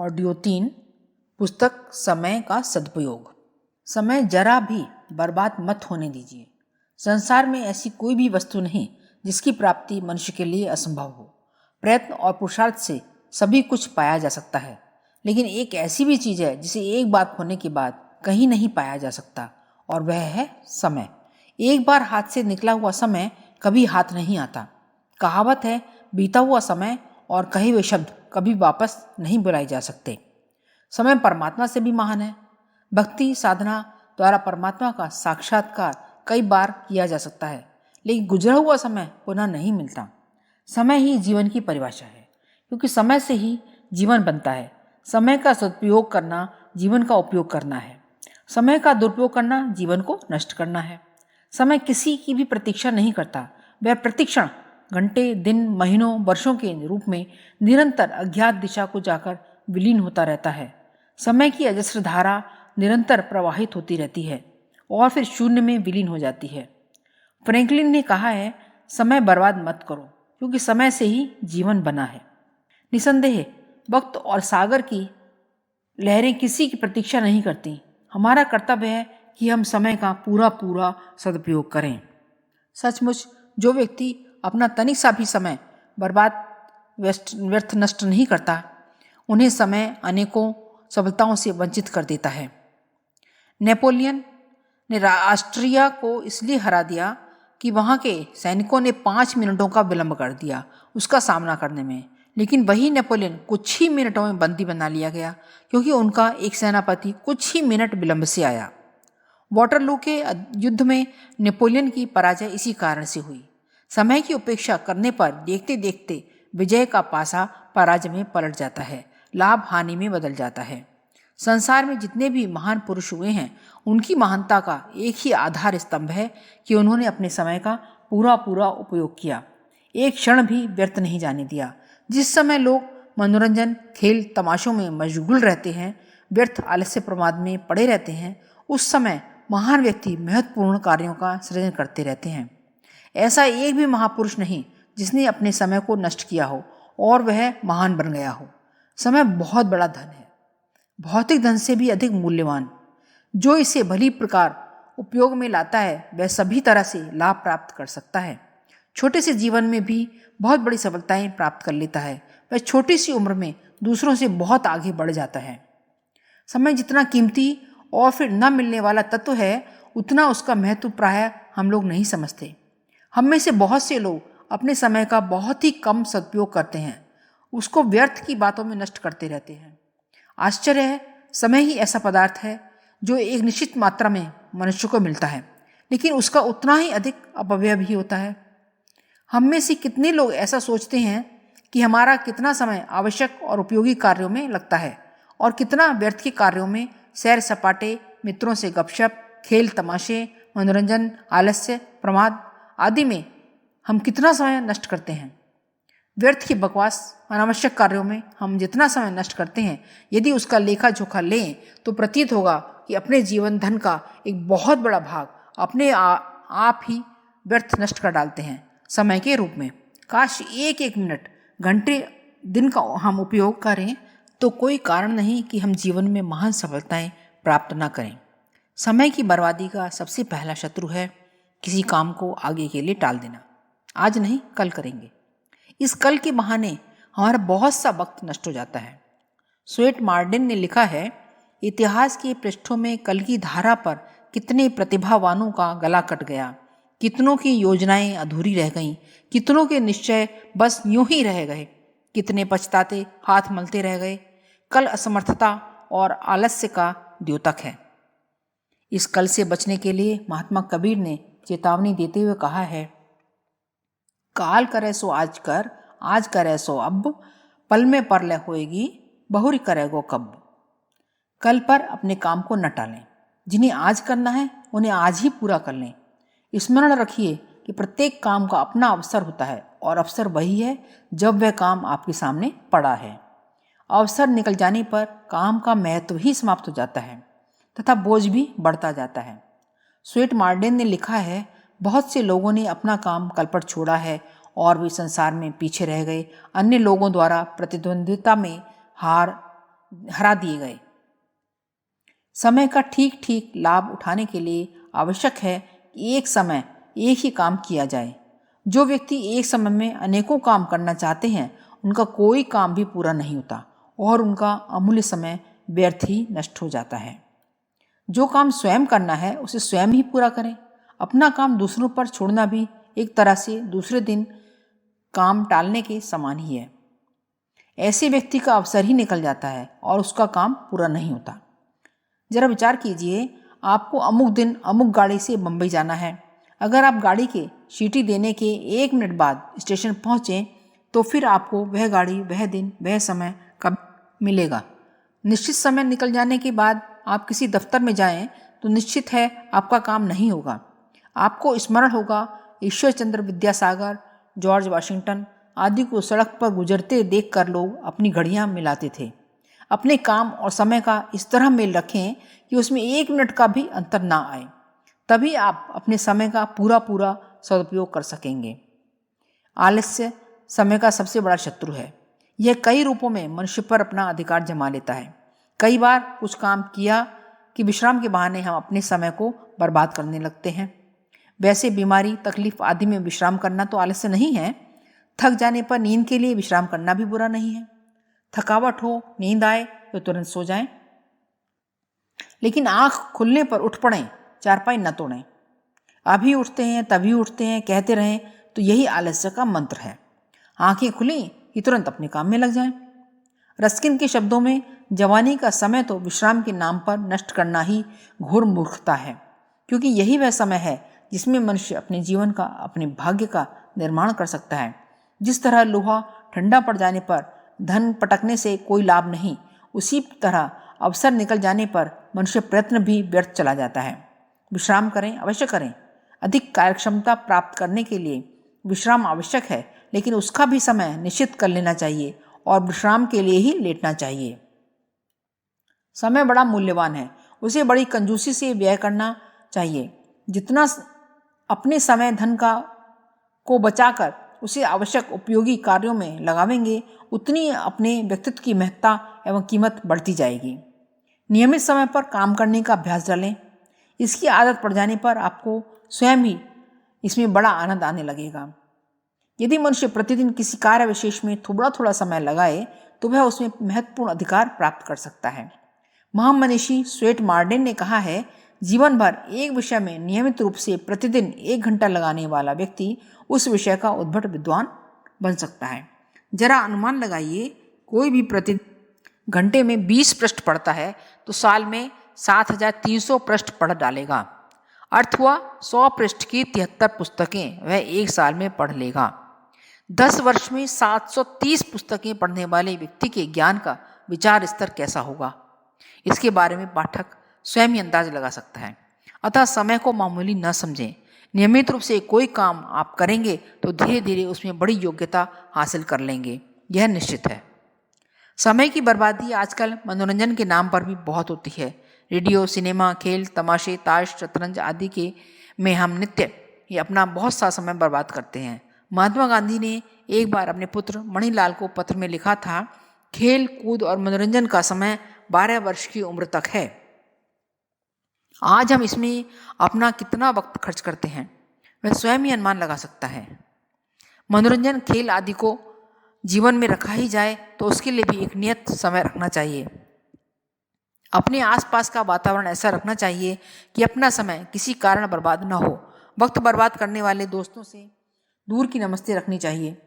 Audio 3 पुस्तक समय का सदुपयोग। समय जरा भी बर्बाद मत होने दीजिए। संसार में ऐसी कोई भी वस्तु नहीं जिसकी प्राप्ति मनुष्य के लिए असंभव हो। प्रयत्न और पुरुषार्थ से सभी कुछ पाया जा सकता है, लेकिन एक ऐसी भी चीज़ है जिसे एक बार खोने के बाद कहीं नहीं पाया जा सकता, और वह है समय। एक बार हाथ से निकला हुआ समय कभी हाथ नहीं आता। कहावत है, बीता हुआ समय और कहे हुए शब्द कभी वापस नहीं बुलाए जा सकते। समय परमात्मा से भी महान है। भक्ति साधना द्वारा परमात्मा का साक्षात्कार कई बार किया जा सकता है, लेकिन गुजरा हुआ समय पुनः नहीं मिलता। समय ही जीवन की परिभाषा है, क्योंकि समय से ही जीवन बनता है। समय का सदुपयोग करना जीवन का उपयोग करना है। समय का दुरुपयोग करना जीवन को नष्ट करना है। समय किसी की भी प्रतीक्षा नहीं करता। वह प्रतिक्षण घंटे, दिन, महीनों, वर्षों के रूप में निरंतर अज्ञात दिशा को जाकर विलीन होता रहता है। समय की अजस्र धारा निरंतर प्रवाहित होती रहती है और फिर शून्य में विलीन हो जाती है। फ्रैंकलिन ने कहा है, समय बर्बाद मत करो, क्योंकि समय से ही जीवन बना है। निसंदेह वक्त और सागर की लहरें किसी की प्रतीक्षा नहीं करती। हमारा कर्तव्य है कि हम समय का पूरा सदुपयोग करें। सचमुच जो व्यक्ति अपना तनिक सा भी समय बर्बाद व्यर्थ नष्ट नहीं करता, उन्हें समय अनेकों सफलताओं से वंचित कर देता है। नेपोलियन ने ऑस्ट्रिया को इसलिए हरा दिया कि वहाँ के सैनिकों ने 5 मिनटों का विलंब कर दिया उसका सामना करने में, लेकिन वही नेपोलियन कुछ ही मिनटों में बंदी बना लिया गया, क्योंकि उनका एक सेनापति कुछ ही मिनट विलंब से आया। वाटरलू के युद्ध में नेपोलियन की पराजय इसी कारण से हुई। समय की उपेक्षा करने पर देखते देखते विजय का पासा पराजय में पलट जाता है, लाभ हानि में बदल जाता है। संसार में जितने भी महान पुरुष हुए हैं, उनकी महानता का एक ही आधार स्तंभ है कि उन्होंने अपने समय का पूरा उपयोग किया, एक क्षण भी व्यर्थ नहीं जाने दिया। जिस समय लोग मनोरंजन, खेल, तमाशों में मशगूल रहते हैं, व्यर्थ आलस्य प्रमाद में पड़े रहते हैं, उस समय महान व्यक्ति महत्वपूर्ण कार्यों का सृजन करते रहते हैं। ऐसा एक भी महापुरुष नहीं जिसने अपने समय को नष्ट किया हो और वह महान बन गया हो। समय बहुत बड़ा धन है, भौतिक धन से भी अधिक मूल्यवान। जो इसे भली प्रकार उपयोग में लाता है, वह सभी तरह से लाभ प्राप्त कर सकता है। छोटे से जीवन में भी बहुत बड़ी सफलताएं प्राप्त कर लेता है। वह छोटी सी उम्र में दूसरों से बहुत आगे बढ़ जाता है। समय जितना कीमती और फिर न मिलने वाला तत्व है, उतना उसका महत्व प्रायः हम लोग नहीं समझते। हम में से बहुत से लोग अपने समय का बहुत ही कम सदुपयोग करते हैं, उसको व्यर्थ की बातों में नष्ट करते रहते हैं। आश्चर्य है, समय ही ऐसा पदार्थ है जो एक निश्चित मात्रा में मनुष्य को मिलता है, लेकिन उसका उतना ही अधिक अपव्यय भी होता है। हम में से कितने लोग ऐसा सोचते हैं कि हमारा कितना समय आवश्यक और उपयोगी कार्यों में लगता है और कितना व्यर्थ के कार्यों में, सैर सपाटे, मित्रों से गपशप, खेल तमाशे, मनोरंजन, आलस्य, प्रमाद आदि में हम कितना समय नष्ट करते हैं। व्यर्थ की बकवास, अनावश्यक कार्यों में हम जितना समय नष्ट करते हैं, यदि उसका लेखा जोखा लें तो प्रतीत होगा कि अपने जीवन धन का एक बहुत बड़ा भाग अपने आप ही व्यर्थ नष्ट कर डालते हैं समय के रूप में। काश एक मिनट, घंटे, दिन का हम उपयोग करें तो कोई कारण नहीं कि हम जीवन में महान सफलताएं प्राप्त न करें। समय की बर्बादी का सबसे पहला शत्रु है किसी काम को आगे के लिए टाल देना। आज नहीं, कल करेंगे। इस कल के बहाने हमारा बहुत सा वक्त नष्ट हो जाता है। स्वेट मार्टिन ने लिखा है, इतिहास के पृष्ठों में कल की धारा पर कितने प्रतिभावानों का गला कट गया, कितनों की योजनाएं अधूरी रह गईं, कितनों के निश्चय बस यूं ही रह गए, कितने पछताते हाथ मलते रह गए। कल असमर्थता और आलस्य का द्योतक है। इस कल से बचने के लिए महात्मा कबीर ने चेतावनी देते हुए कहा है, काल करे सो आज करे सो अब, पल में परलय होएगी, बहुरी करेगो कब। कल पर अपने काम को न टालें। जिन्हें आज करना है उन्हें आज ही पूरा कर लें। स्मरण रखिए कि प्रत्येक काम का अपना अवसर होता है, और अवसर वही है जब वह काम आपके सामने पड़ा है। अवसर निकल जाने पर काम का महत्व ही समाप्त हो जाता है तथा बोझ भी बढ़ता जाता है। स्वेट मार्टिन ने लिखा है, बहुत से लोगों ने अपना काम कल पर छोड़ा है और वे संसार में पीछे रह गए। अन्य लोगों द्वारा प्रतिद्वंद्विता में हार हरा दिए गए। समय का ठीक ठीक लाभ उठाने के लिए आवश्यक है कि एक समय एक ही काम किया जाए। जो व्यक्ति एक समय में अनेकों काम करना चाहते हैं उनका कोई काम भी पूरा नहीं होता और उनका अमूल्य समय व्यर्थ ही नष्ट हो जाता है। जो काम स्वयं करना है उसे स्वयं ही पूरा करें। अपना काम दूसरों पर छोड़ना भी एक तरह से दूसरे दिन काम टालने के समान ही है। ऐसे व्यक्ति का अवसर ही निकल जाता है और उसका काम पूरा नहीं होता। जरा विचार कीजिए, आपको अमुक दिन अमुक गाड़ी से बम्बई जाना है। अगर आप गाड़ी के सीटी देने के 1 मिनट बाद स्टेशन पहुँचें तो फिर आपको वह गाड़ी, वह दिन, वह समय कब मिलेगा? निश्चित समय निकल जाने के बाद आप किसी दफ्तर में जाएं तो निश्चित है आपका काम नहीं होगा। आपको स्मरण होगा ईश्वर चंद्र विद्यासागर, जॉर्ज वाशिंगटन आदि को सड़क पर गुजरते देखकर लोग अपनी घड़ियां मिलाते थे। अपने काम और समय का इस तरह मेल रखें कि उसमें 1 मिनट का भी अंतर ना आए, तभी आप अपने समय का पूरा सदुपयोग कर सकेंगे। आलस्य समय का सबसे बड़ा शत्रु है। यह कई रूपों में मनुष्य पर अपना अधिकार जमा लेता है। कई बार कुछ काम किया कि विश्राम के बहाने हम अपने समय को बर्बाद करने लगते हैं। वैसे बीमारी, तकलीफ आदि में विश्राम करना तो आलस्य नहीं है। थक जाने पर नींद के लिए विश्राम करना भी बुरा नहीं है। थकावट हो, नींद आए तो तुरंत सो जाएं, लेकिन आंख खुलने पर उठ पड़ें, चारपाई न तोड़ें। अभी उठते हैं तभी उठते हैं कहते रहें तो यही आलस्य का मंत्र है। आंखें खुली कि तुरंत अपने काम में लग जाएं। रस्किन के शब्दों में जवानी का समय तो विश्राम के नाम पर नष्ट करना ही घोर मूर्खता है, क्योंकि यही वह समय है जिसमें मनुष्य अपने जीवन का, अपने भाग्य का निर्माण कर सकता है। जिस तरह लोहा ठंडा पड़ जाने पर धन पटकने से कोई लाभ नहीं, उसी तरह अवसर निकल जाने पर मनुष्य प्रयत्न भी व्यर्थ चला जाता है। विश्राम करें, अवश्य करें। अधिक कार्यक्षमता प्राप्त करने के लिए विश्राम आवश्यक है, लेकिन उसका भी समय निश्चित कर लेना चाहिए और विश्राम के लिए ही लेटना चाहिए। समय बड़ा मूल्यवान है, उसे बड़ी कंजूसी से व्यय करना चाहिए। जितना अपने समय धन को बचाकर उसे आवश्यक उपयोगी कार्यों में लगावेंगे, उतनी अपने व्यक्तित्व की महत्ता एवं कीमत बढ़ती जाएगी। नियमित समय पर काम करने का अभ्यास डालें। इसकी आदत पड़ जाने पर आपको स्वयं ही इसमें बड़ा आनंद आने लगेगा। यदि मनुष्य प्रतिदिन किसी कार्य विशेष में थोड़ा समय लगाए तो वह उसमें महत्वपूर्ण अधिकार प्राप्त कर सकता है। महामनीषी स्वेट मार्डेन ने कहा है, जीवन भर एक विषय में नियमित रूप से प्रतिदिन 1 घंटा लगाने वाला व्यक्ति उस विषय का उद्भट विद्वान बन सकता है। जरा अनुमान लगाइए, कोई भी प्रति घंटे में 20 पृष्ठ पढ़ता है तो साल में 7300 पृष्ठ पढ़ डालेगा। अर्थ हुआ 100 पृष्ठ की 73 पुस्तकें वह 1 साल में पढ़ लेगा। 10 वर्ष में 730 पुस्तकें पढ़ने वाले व्यक्ति के ज्ञान का विचार स्तर कैसा होगा, इसके बारे में पाठक स्वयं ही अंदाज लगा सकता है। अतः समय को मामूली न समझें। नियमित रूप से कोई काम आप करेंगे तो धीरे धीरे उसमें बड़ी योग्यता हासिल कर लेंगे, यह निश्चित है। समय की बर्बादी आजकल मनोरंजन के नाम पर भी बहुत होती है। रेडियो, सिनेमा, खेल, तमाशे, ताश, शतरंज आदि के में हम नित्य ही अपना बहुत सा समय बर्बाद करते हैं। महात्मा गांधी ने एक बार अपने पुत्र मणिलाल को पत्र में लिखा था, खेल कूद और मनोरंजन का समय 12 वर्ष की उम्र तक है। आज हम इसमें अपना कितना वक्त खर्च करते हैं वह स्वयं ही अनुमान लगा सकता है। मनोरंजन, खेल आदि को जीवन में रखा ही जाए तो उसके लिए भी एक नियत समय रखना चाहिए। अपने आसपास का वातावरण ऐसा रखना चाहिए कि अपना समय किसी कारण बर्बाद न हो। वक्त बर्बाद करने वाले दोस्तों से दूर की नमस्ते रखनी चाहिए।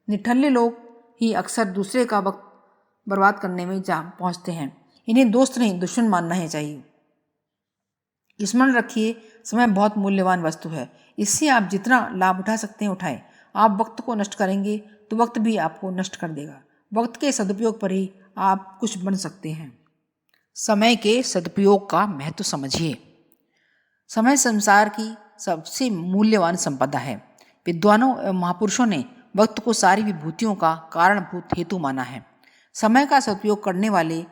निठल्ले लोग ही अक्सर दूसरे का वक्त बर्बाद करने में जा पहुंचते हैं। इन्हें दोस्त नहीं दुश्मन मानना ही चाहिए। स्मरण रखिए, समय बहुत मूल्यवान वस्तु है। इससे आप जितना लाभ उठा सकते हैं उठाएं। आप वक्त को नष्ट करेंगे तो वक्त भी आपको नष्ट कर देगा। वक्त के सदुपयोग पर ही आप कुछ बन सकते हैं। समय के सदुपयोग का महत्व समझिए। समय संसार की सबसे मूल्यवान संपदा है। विद्वानों एवं महापुरुषों ने वक्त को सारी विभूतियों का कारणभूत हेतु माना है। समय का सदुपयोग करने वाले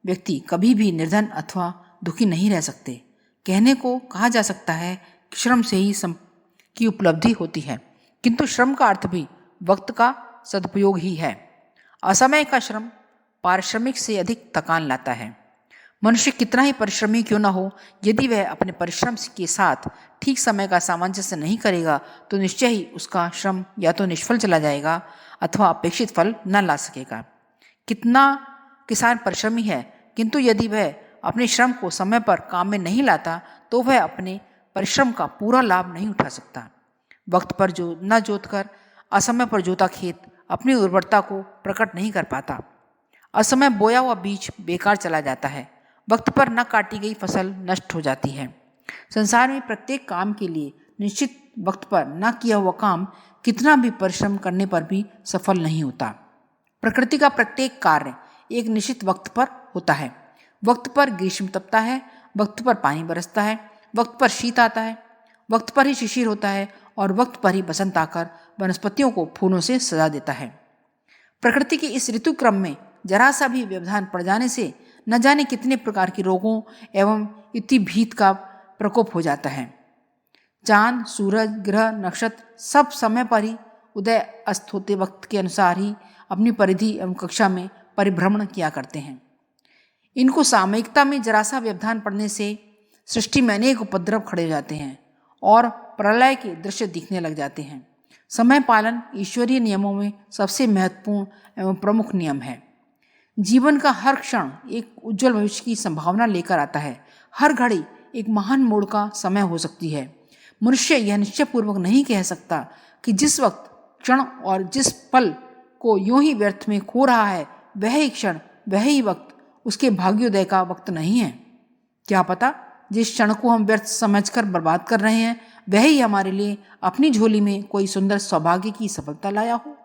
व्यक्ति कभी भी निर्धन अथवा दुखी नहीं रह सकते। कहने को कहा जा सकता है कि श्रम से ही की उपलब्धि होती है, किंतु श्रम का अर्थ भी वक्त का सदुपयोग ही है। असमय का श्रम पारिश्रमिक से अधिक थकान लाता है। मनुष्य कितना ही परिश्रमी क्यों न हो, यदि वह अपने परिश्रम के साथ ठीक समय का सामंजस्य नहीं करेगा तो निश्चय ही उसका श्रम या तो निष्फल चला जाएगा अथवा अपेक्षित फल न ला सकेगा। कितना किसान परिश्रमी है, किंतु यदि वह अपने श्रम को समय पर काम में नहीं लाता तो वह अपने परिश्रम का पूरा लाभ नहीं उठा सकता। वक्त पर न जोत कर असमय पर जोता खेत अपनी उर्वरता को प्रकट नहीं कर पाता। असमय बोया हुआ बीज बेकार चला जाता है। वक्त पर न काटी गई फसल नष्ट हो जाती है। संसार में प्रत्येक काम के लिए निश्चित वक्त पर न किया हुआ काम कितना भी परिश्रम करने पर भी सफल नहीं होता। प्रकृति का प्रत्येक कार्य एक निश्चित वक्त पर होता है। वक्त पर ग्रीष्म तपता है, वक्त पर पानी बरसता है, वक्त पर शीत आता है, वक्त पर ही शिशिर होता है और वक्त पर ही बसंत आकर वनस्पतियों को फूलों से सजा देता है। प्रकृति के इस ऋतु क्रम में जरा सा भी व्यवधान पड़ जाने से न जाने कितने प्रकार के रोगों एवं इति भीत का प्रकोप हो जाता है। चांद, सूरज, ग्रह, नक्षत्र सब समय पर ही उदय अस्त होते वक्त के अनुसार ही अपनी परिधि एवं कक्षा में परिभ्रमण किया करते हैं। इनको सामयिकता में जरा सा व्यवधान पड़ने से सृष्टि में अनेक उपद्रव खड़े हो जाते हैं और प्रलय के दृश्य दिखने लग जाते हैं। समय पालन ईश्वरीय नियमों में सबसे महत्वपूर्ण एवं प्रमुख नियम है। जीवन का हर क्षण एक उज्जवल भविष्य की संभावना लेकर आता है। हर घड़ी एक महान मोड़ का समय हो सकती है। मनुष्य यह निश्चयपूर्वक नहीं कह सकता कि जिस वक्त, क्षण और जिस पल को यूं ही व्यर्थ में खो रहा है वह ही क्षण, वह ही वक्त उसके भाग्योदय का वक्त नहीं है। क्या पता जिस क्षण को हम व्यर्थ समझकर बर्बाद कर रहे हैं वह ही हमारे लिए अपनी झोली में कोई सुंदर सौभाग्य की सफलता लाया हो।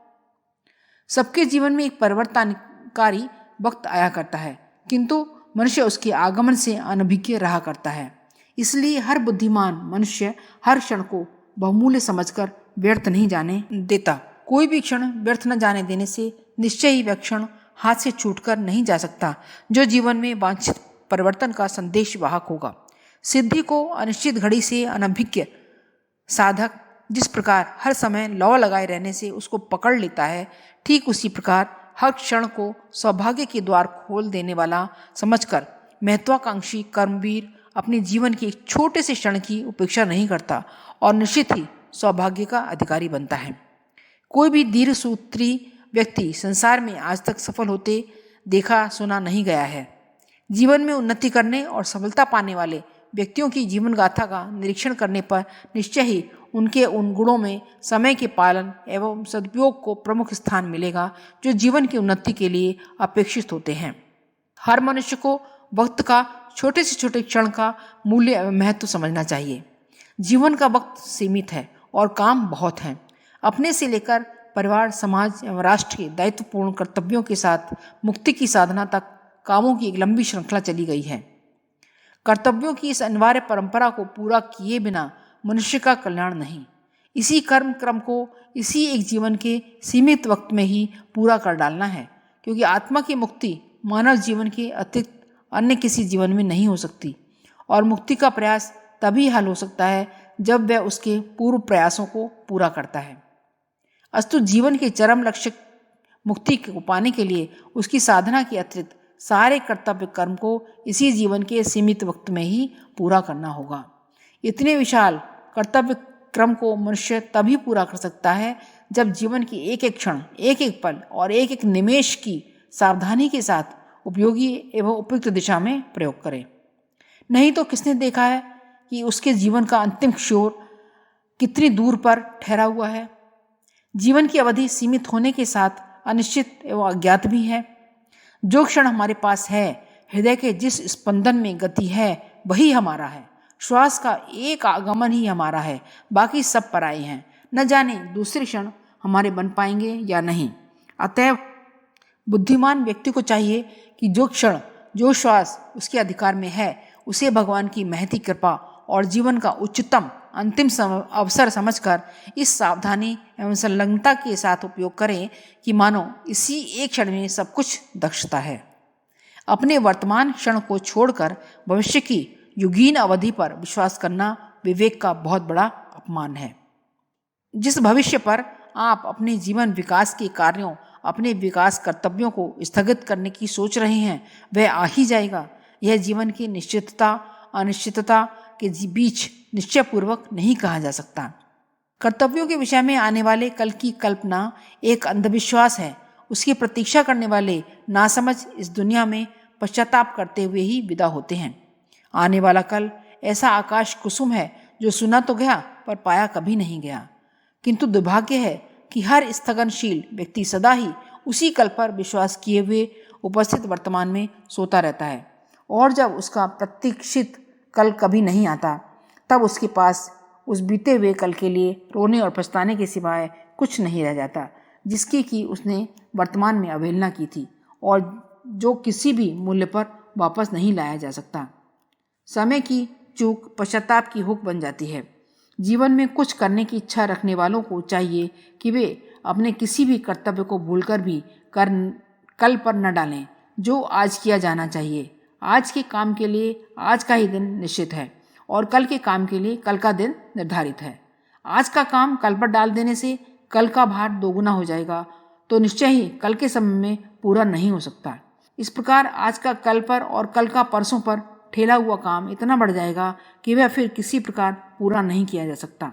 सबके जीवन में एक परिवर्तनकारी वक्त आया करता है, किंतु मनुष्य उसके आगमन से अनभिज्ञ रहा करता है। इसलिए हर बुद्धिमान मनुष्य हर क्षण को बहुमूल्य समझकर व्यर्थ नहीं जाने देता। कोई भी क्षण व्यर्थ न जाने देने से निश्चय ही वह क्षण हाथ से छूटकर नहीं जा सकता जो जीवन में वांछित परिवर्तन का संदेश वाहक होगा। सिद्धि को अनिश्चित घड़ी से अनभिज्ञ साधक जिस प्रकार हर समय लौ लगाए रहने से उसको पकड़ लेता है, ठीक उसी प्रकार हर क्षण को सौभाग्य के द्वार खोल देने वाला समझकर महत्वाकांक्षी कर्मवीर अपने जीवन के एक छोटे से क्षण की उपेक्षा नहीं करता और निश्चित ही सौभाग्य का अधिकारी बनता है। कोई भी दीर्घसूत्री व्यक्ति संसार में आज तक सफल होते देखा सुना नहीं गया है। जीवन में उन्नति करने और सफलता पाने वाले व्यक्तियों की जीवन गाथा का निरीक्षण करने पर निश्चय ही उनके उन गुणों में समय के पालन एवं सदुपयोग को प्रमुख स्थान मिलेगा जो जीवन की उन्नति के लिए अपेक्षित होते हैं। हर मनुष्य को वक्त का छोटे से छोटे क्षण का मूल्य एवं महत्व समझना चाहिए। जीवन का वक्त सीमित है और काम बहुत हैं। अपने से लेकर परिवार, समाज एवं राष्ट्र के दायित्वपूर्ण कर्तव्यों के साथ मुक्ति की साधना तक कामों की एक लंबी श्रृंखला चली गई है। कर्तव्यों की इस अनिवार्य परंपरा को पूरा किए बिना मनुष्य का कल्याण नहीं। इसी क्रम को इसी एक जीवन के सीमित वक्त में ही पूरा कर डालना है, क्योंकि आत्मा की मुक्ति मानव जीवन के अतिरिक्त अन्य किसी जीवन में नहीं हो सकती और मुक्ति का प्रयास तभी हल हो सकता है जब वह उसके पूर्व प्रयासों को पूरा करता है। अस्तु जीवन के चरम लक्ष्य मुक्ति को पाने के लिए उसकी साधना के अतिरिक्त सारे कर्तव्य कर्म को इसी जीवन के सीमित वक्त में ही पूरा करना होगा। इतने विशाल कर्तव्य क्रम को मनुष्य तभी पूरा कर सकता है जब जीवन की एक एक क्षण, एक एक पल और एक एक निमेष की सावधानी के साथ उपयोगी एवं उपयुक्त दिशा में प्रयोग करे। नहीं तो किसने देखा है कि उसके जीवन का अंतिम क्षोर कितनी दूर पर ठहरा हुआ है। जीवन की अवधि सीमित होने के साथ अनिश्चित एवं अज्ञात भी है। जो क्षण हमारे पास है, हृदय के जिस स्पंदन में गति है वही हमारा है। श्वास का एक आगमन ही हमारा है, बाकी सब पराये हैं। न जाने दूसरे क्षण हमारे बन पाएंगे या नहीं। अतएव बुद्धिमान व्यक्ति को चाहिए कि जो क्षण, जो श्वास उसके अधिकार में है उसे भगवान की महती कृपा और जीवन का उच्चतम अंतिम अवसर समझकर इस सावधानी एवं संलग्नता के साथ उपयोग करें कि मानो इसी एक क्षण में सब कुछ दक्षता है। अपने वर्तमान क्षण को छोड़कर भविष्य की युगीन अवधि पर विश्वास करना विवेक का बहुत बड़ा अपमान है। जिस भविष्य पर आप अपने जीवन विकास के कार्यों अपने विकास कर्तव्यों को स्थगित करने की सोच रहे हैं वह आ ही जाएगा। यह जीवन की निश्चितता अनिश्चितता के बीच निश्चयपूर्वक नहीं कहा जा सकता। कर्तव्यों के विषय में आने वाले कल की कल्पना एक अंधविश्वास है। उसकी प्रतीक्षा करने वाले नासमझ इस दुनिया में पश्चाताप करते हुए ही विदा होते हैं। आने वाला कल ऐसा आकाश कुसुम है जो सुना तो गया पर पाया कभी नहीं गया। किंतु दुर्भाग्य है कि हर स्थगनशील व्यक्ति सदा ही उसी कल पर विश्वास किए हुए उपस्थित वर्तमान में सोता रहता है, और जब उसका प्रतीक्षित कल कभी नहीं आता तब उसके पास उस बीते हुए कल के लिए रोने और पछताने के सिवाय कुछ नहीं रह जाता, जिसकी कि उसने वर्तमान में अवहेलना की थी और जो किसी भी मूल्य पर वापस नहीं लाया जा सकता। समय की चूक पश्चाताप की हुक बन जाती है। जीवन में कुछ करने की इच्छा रखने वालों को चाहिए कि वे अपने किसी भी कर्तव्य को भूलकर भी कल पर न डालें जो आज किया जाना चाहिए। आज के काम के लिए आज का ही दिन निश्चित है और कल के काम के लिए कल का दिन निर्धारित है। आज का काम कल पर डाल देने से कल का भार दोगुना हो जाएगा, तो निश्चय ही कल के समय में पूरा नहीं हो सकता। इस प्रकार आज का कल पर और कल का परसों पर ठेला हुआ काम इतना बढ़ जाएगा कि वह फिर किसी प्रकार पूरा नहीं किया जा सकता।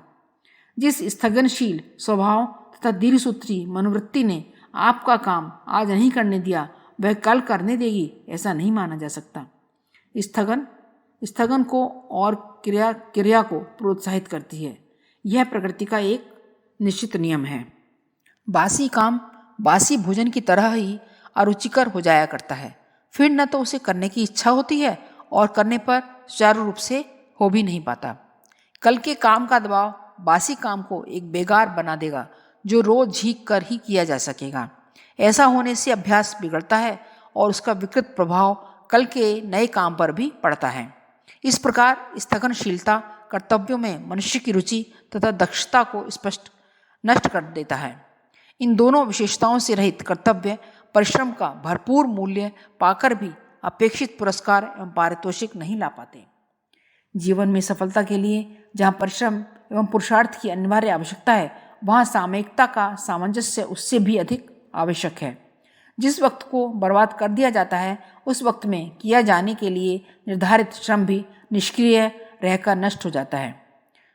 जिस स्थगनशील स्वभाव तथा दीर्घसूत्री मनोवृत्ति ने आपका काम आज नहीं करने दिया वह कल करने देगी, ऐसा नहीं माना जा सकता। स्थगन को और क्रिया को प्रोत्साहित करती है। यह प्रकृति का एक निश्चित नियम है। बासी काम बासी भोजन की तरह ही अरुचिकर हो जाया करता है। फिर न तो उसे करने की इच्छा होती है और करने पर सुचारू रूप से हो भी नहीं पाता। कल के काम का दबाव बासी काम को एक बेकार बना देगा जो रोज झीक कर ही किया जा सकेगा। ऐसा होने से अभ्यास बिगड़ता है और उसका विकृत प्रभाव कल के नए काम पर भी पड़ता है। इस प्रकार स्थगनशीलता कर्तव्यों में मनुष्य की रुचि तथा दक्षता को स्पष्ट नष्ट कर देता है। इन दोनों विशेषताओं से रहित कर्तव्य परिश्रम का भरपूर मूल्य पाकर भी अपेक्षित पुरस्कार एवं पारितोषिक नहीं ला पाते। जीवन में सफलता के लिए जहाँ परिश्रम एवं पुरुषार्थ की अनिवार्य आवश्यकता है, वहाँ सामयिकता का सामंजस्य उससे भी अधिक आवश्यक है। जिस वक्त को बर्बाद कर दिया जाता है उस वक्त में किया जाने के लिए निर्धारित श्रम भी निष्क्रिय रहकर नष्ट हो जाता है।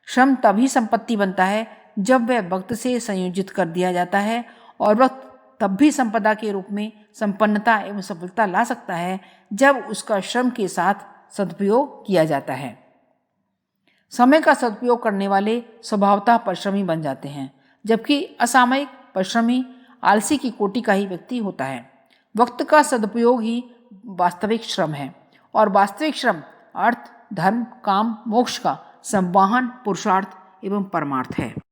श्रम तभी संपत्ति बनता है जब वह वक्त से संयोजित कर दिया जाता है, और वक्त तब भी संपदा के रूप में संपन्नता एवं सफलता ला सकता है जब उसका श्रम के साथ सदुपयोग किया जाता है। समय का सदुपयोग करने वाले स्वभावतः परिश्रमी बन जाते हैं, जबकि असामयिक परिश्रमी आलसी की कोटि का ही व्यक्ति होता है। वक्त का सदुपयोग ही वास्तविक श्रम है और वास्तविक श्रम अर्थ धर्म काम मोक्ष का संवाहन पुरुषार्थ एवं परमार्थ है।